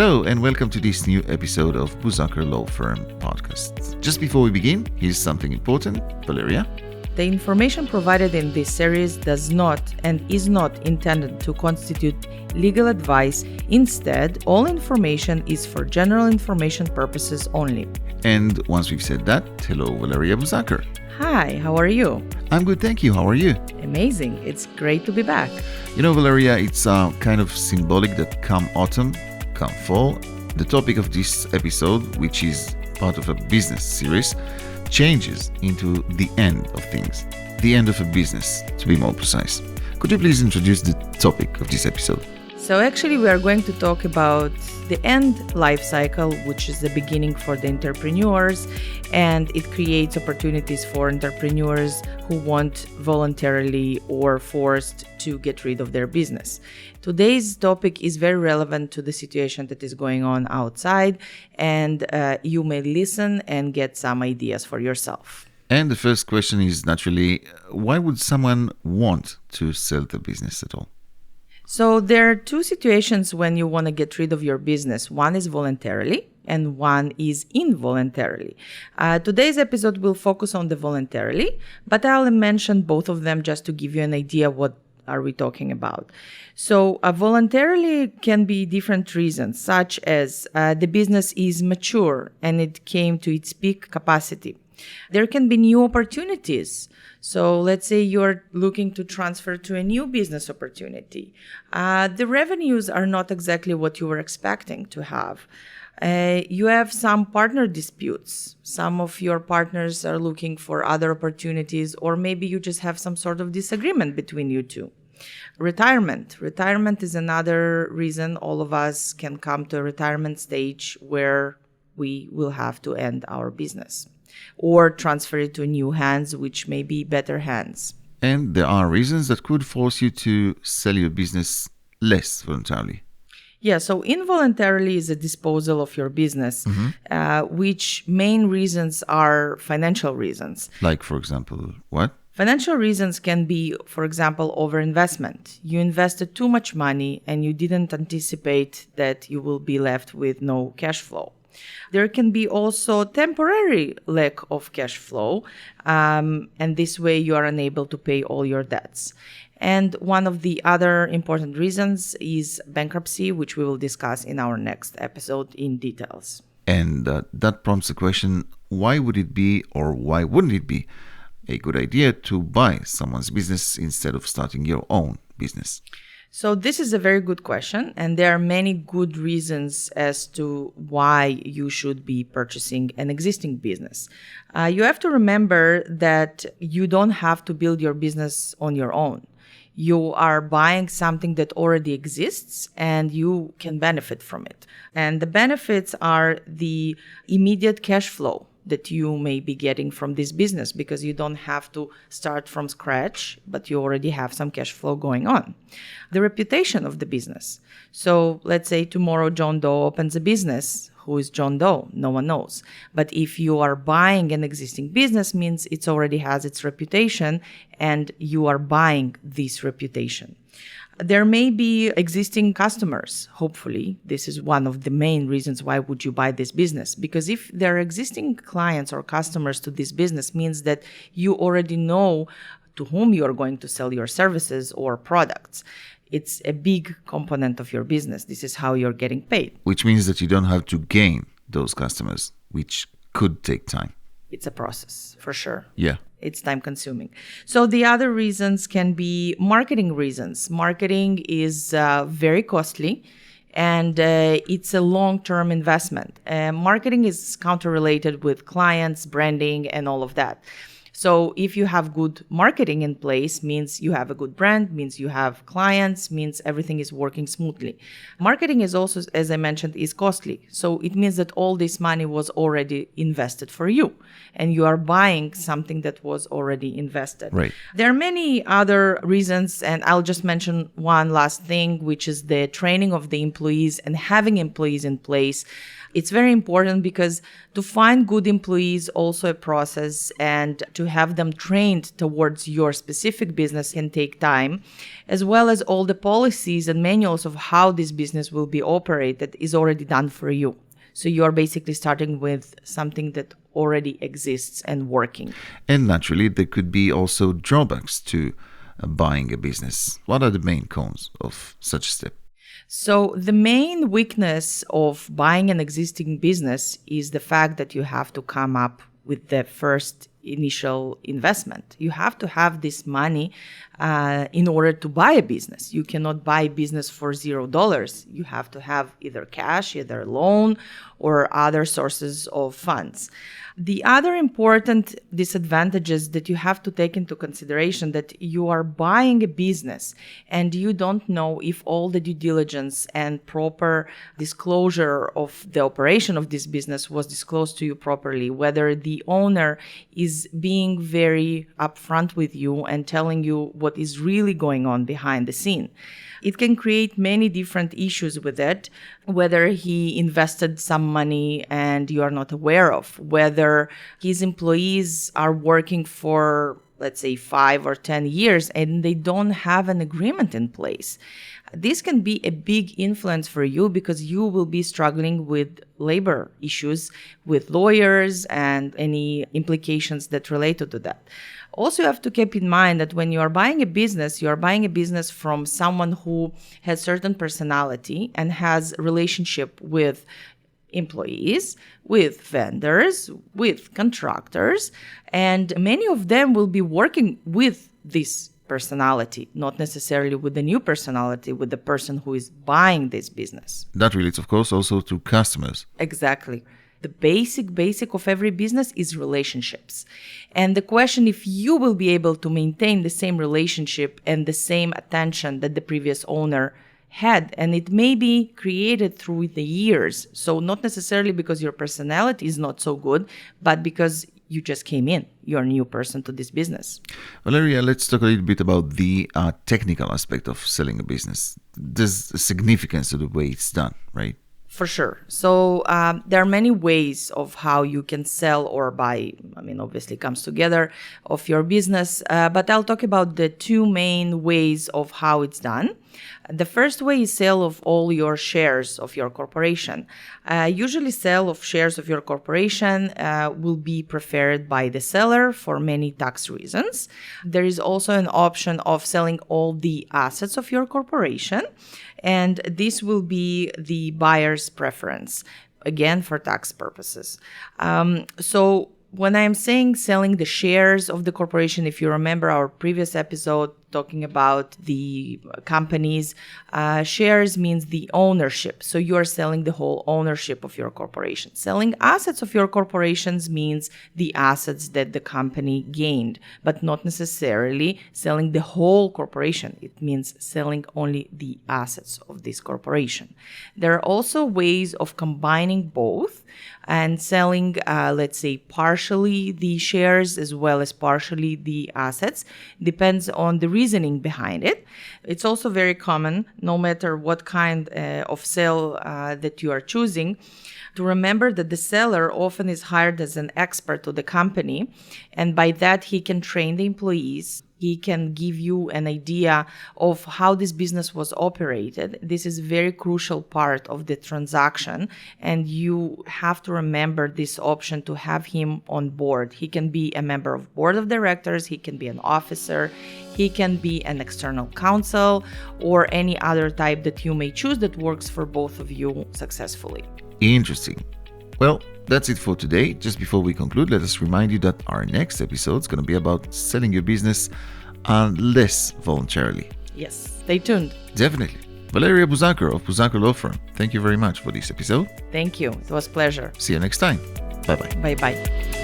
Hello and welcome to this new episode of Buzaker Law Firm podcast. Just before we begin, here's something important. Valeria? The information provided in this series does not and is not intended to constitute legal advice. Instead, all information is for general information purposes only. And once we've said that, hello Valeria Buzaker. Hi, how are you? I'm good, thank you. How are you? Amazing. It's great to be back. You know, Valeria, it's kind of symbolic that come autumn, come fall, the topic of this episode, which is part of a business series, changes into the end of things, the end of a business, to be more precise. Could you please introduce the topic of this episode? So actually we are going to talk about the end life cycle, which is the beginning for the entrepreneurs, and it creates opportunities for entrepreneurs who want voluntarily or forced to get rid of their business. Today's topic is very relevant to the situation that is going on outside, and you may listen and get some ideas for yourself. And the first question is naturally, why would someone want to sell the business at all? So there are two situations when you want to get rid of your business. One is voluntarily and one is involuntarily. Today's episode will focus on the voluntarily, but I'll mention both of them just to give you an idea what are we talking about. So voluntarily can be different reasons, such as the business is mature and it came to its peak capacity. There can be new opportunities. So let's say you're looking to transfer to a new business opportunity. The revenues are not exactly what you were expecting to have. You have some partner disputes. Some of your partners are looking for other opportunities, or maybe you just have some sort of disagreement between you two. Retirement. Retirement is another reason all of us can come to a retirement stage where we will have to end our business or transfer it to new hands, which may be better hands. And there are reasons that could force you to sell your business less voluntarily. Yeah, so involuntarily is a disposal of your business, which main reasons are financial reasons. Like, for example, what? Financial reasons can be, for example, overinvestment. You invested too much money and you didn't anticipate that you will be left with no cash flow. There can be also temporary lack of cash flow, and this way you are unable to pay all your debts. And one of the other important reasons is bankruptcy, which we will discuss in our next episode in details. And that prompts the question, why would it be or why wouldn't it be a good idea to buy someone's business instead of starting your own business? So this is a very good question, and there are many good reasons as to why you should be purchasing an existing business. You have to remember that you don't have to build your business on your own. You are buying something that already exists and you can benefit from it. And the benefits are the immediate cash flow that you may be getting from this business because you don't have to start from scratch, but you already have some cash flow going on. The reputation of the business. So let's say tomorrow John Doe opens a business. Who is John Doe? No one knows. But if you are buying an existing business, means it already has its reputation and you are buying this reputation. There may be existing customers, hopefully. This is one of the main reasons why would you buy this business. Because if there are existing clients or customers to this business, means that you already know to whom you are going to sell your services or products. It's a big component of your business. This is how you're getting paid. Which means that you don't have to gain those customers, which could take time. It's a process, for sure. Yeah. It's time consuming. So the other reasons can be marketing reasons. Marketing is very costly and it's a long-term investment. Marketing is counter-related with clients, branding, and all of that. So if you have good marketing in place, means you have a good brand, means you have clients, means everything is working smoothly. Marketing is also, as I mentioned, is costly. So it means that all this money was already invested for you and you are buying something that was already invested. Right. There are many other reasons, and I'll just mention one last thing, which is the training of the employees and having employees in place. It's very important because to find good employees also a process, and to have them trained towards your specific business can take time, as well as all the policies and manuals of how this business will be operated is already done for you. So you're basically starting with something that already exists and working. And naturally, there could be also drawbacks to buying a business. What are the main cons of such a step? So the main weakness of buying an existing business is the fact that you have to come up with the first initial investment. You have to have this money in order to buy a business. You cannot buy a business for $0. You have to have either cash, either loan, or other sources of funds. The other important disadvantages that you have to take into consideration that you are buying a business and you don't know if all the due diligence and proper disclosure of the operation of this business was disclosed to you properly, whether the owner is being very upfront with you and telling you what is really going on behind the scene. It can create many different issues with it, whether he invested some money and you are not aware of, whether his employees are working for, let's say, 5 or 10 years and they don't have an agreement in place. This can be a big influence for you because you will be struggling with labor issues, with lawyers and any implications that related to that. Also, you have to keep in mind that when you are buying a business from someone who has certain personality and has relationship with employees, with vendors, with contractors, and many of them will be working with this personality, not necessarily with the new personality, with the person who is buying this business. That relates, of course, also to customers. Exactly. The basic of every business is relationships. And the question if you will be able to maintain the same relationship and the same attention that the previous owner had, and it may be created through the years. So not necessarily because your personality is not so good, but because you just came in. You're a new person to this business. Valeria, let's talk a little bit about the technical aspect of selling a business. There's a significance to the way it's done, right? For sure. So there are many ways of how you can sell or buy. Obviously it comes together of your business, but I'll talk about the two main ways of how it's done. The first way is sale of all your shares of your corporation. Usually sale of shares of your corporation will be preferred by the seller for many tax reasons. There is also an option of selling all the assets of your corporation, and this will be the buyer's preference, again, for tax purposes. So when I'm saying selling the shares of the corporation, if you remember our previous episode talking about the companies, shares means the ownership. So you are selling the whole ownership of your corporation. Selling assets of your corporations means the assets that the company gained, but not necessarily selling the whole corporation. It means selling only the assets of this corporation. There are also ways of combining both and selling, let's say, partially the shares as well as partially the assets. Depends on the reasoning behind it. It's also very common, no matter what kind of sale that you are choosing, to remember that the seller often is hired as an expert to the company, and by that he can train the employees. He can give you an idea of how this business was operated. This is a very crucial part of the transaction, and you have to remember this option to have him on board. He can be a member of board of directors, he can be an officer, he can be an external counsel, or any other type that you may choose that works for both of you successfully. Interesting. Well, that's it for today. Just before we conclude, let us remind you that our next episode is going to be about selling your business less voluntarily. Yes, stay tuned. Definitely. Valeria Buzanker of Buzanker Law Firm, thank you very much for this episode. Thank you. It was a pleasure. See you next time. Bye-bye. Bye-bye.